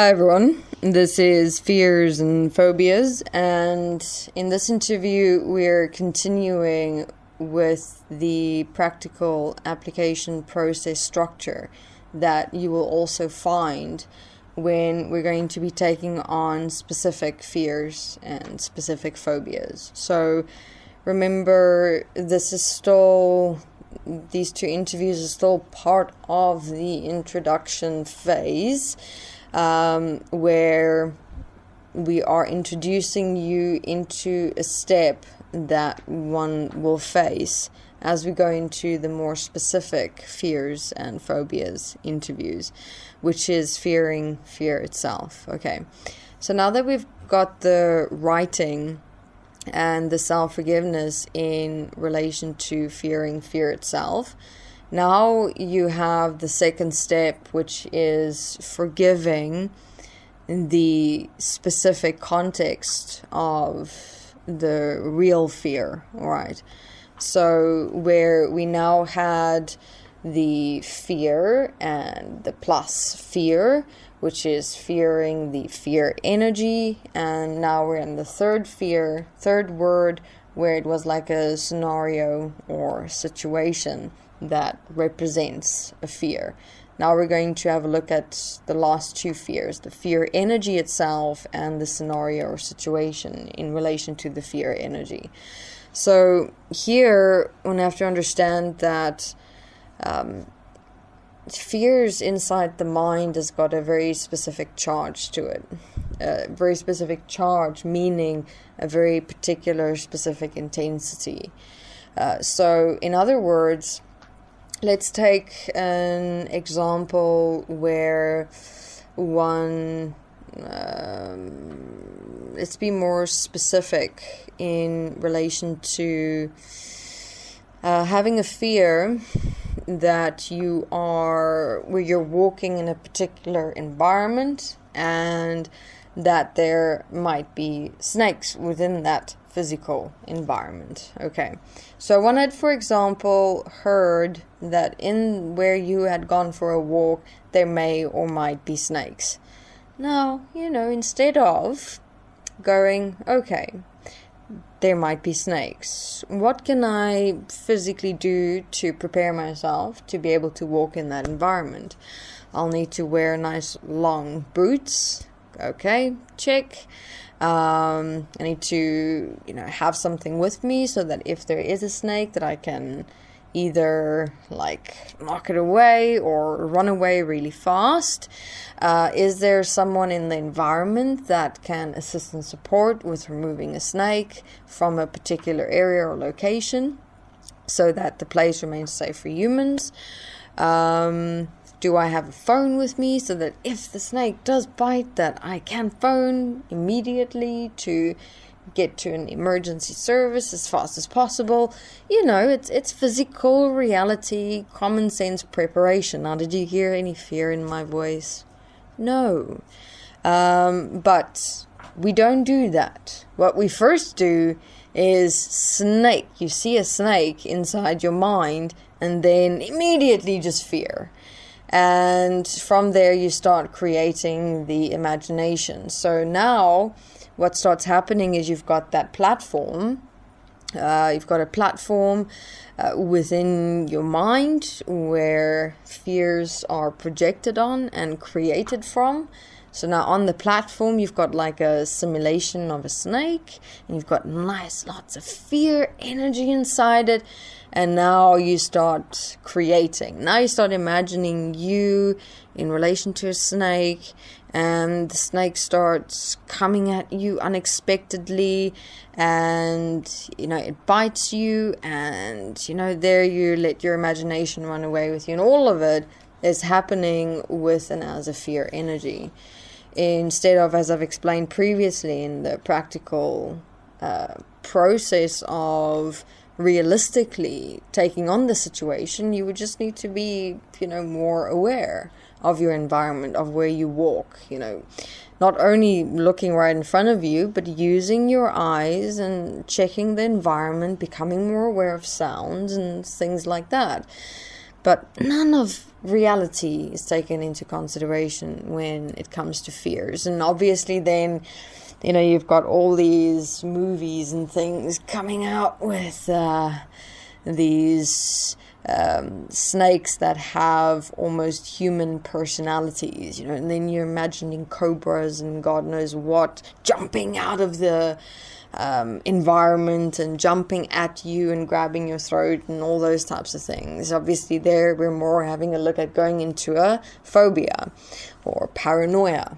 Hi everyone, this is Fears and Phobias, and in this interview we're continuing with the practical application process structure that you will also find when we're going to be taking on specific fears and specific phobias. So remember, these two interviews are still part of the introduction phase, where we are introducing you into a step that one will face as we go into the more specific fears and phobias interviews, which is fearing fear itself. Okay, so now that we've got the writing and the self-forgiveness in relation to fearing fear itself, now you have the second step, which is forgiving the specific context of the real fear, right? So where we now had the fear and the plus fear, which is fearing the fear energy, and now we're in the third word, where it was like a scenario or situation that represents a fear. Now we're going to have a look at the last two fears, the fear energy itself and the scenario or situation in relation to the fear energy. So here one have to understand that fears inside the mind has got a very specific charge to it. A very specific charge, meaning a very particular specific intensity. So in other words, let's take an example where let's be more specific in relation to having a fear that where you're walking in a particular environment and that there might be snakes within that physical environment. Okay, so one had, for example, heard that in where you had gone for a walk there may or might be snakes. Now, instead of going, okay, there might be snakes, what can I physically do to prepare myself to be able to walk in that environment? I'll need to wear nice long boots. Okay, check. I need to, have something with me so that if there is a snake that I can either knock it away or run away really fast. Is there someone in the environment that can assist and support with removing a snake from a particular area or location so that the place remains safe for humans? Do I have a phone with me so that if the snake does bite that I can phone immediately to get to an emergency service as fast as possible? It's physical reality, common sense preparation. Now, did you hear any fear in my voice? No. But we don't do that. What we first do is snake. You see a snake inside your mind and then immediately just fear. And from there you start creating the imagination. So now what starts happening is you've got that platform. You've got a platform within your mind where fears are projected on and created from. So now on the platform you've got like a simulation of a snake, and you've got lots of fear energy inside it. And now you start creating. Now you start imagining you in relation to a snake, and the snake starts coming at you unexpectedly, and it bites you, and there you let your imagination run away with you, and all of it is happening with and as a fear energy, instead of, as I've explained previously, in the practical process of realistically taking on the situation. You would just need to be more aware of your environment, of where you walk, not only looking right in front of you, but using your eyes and checking the environment, becoming more aware of sounds and things like that. But none of reality is taken into consideration when it comes to fears. And obviously then, you've got all these movies and things coming out with these snakes that have almost human personalities, and then you're imagining cobras and God knows what jumping out of the environment and jumping at you and grabbing your throat and all those types of things. Obviously there we're more having a look at going into a phobia or paranoia,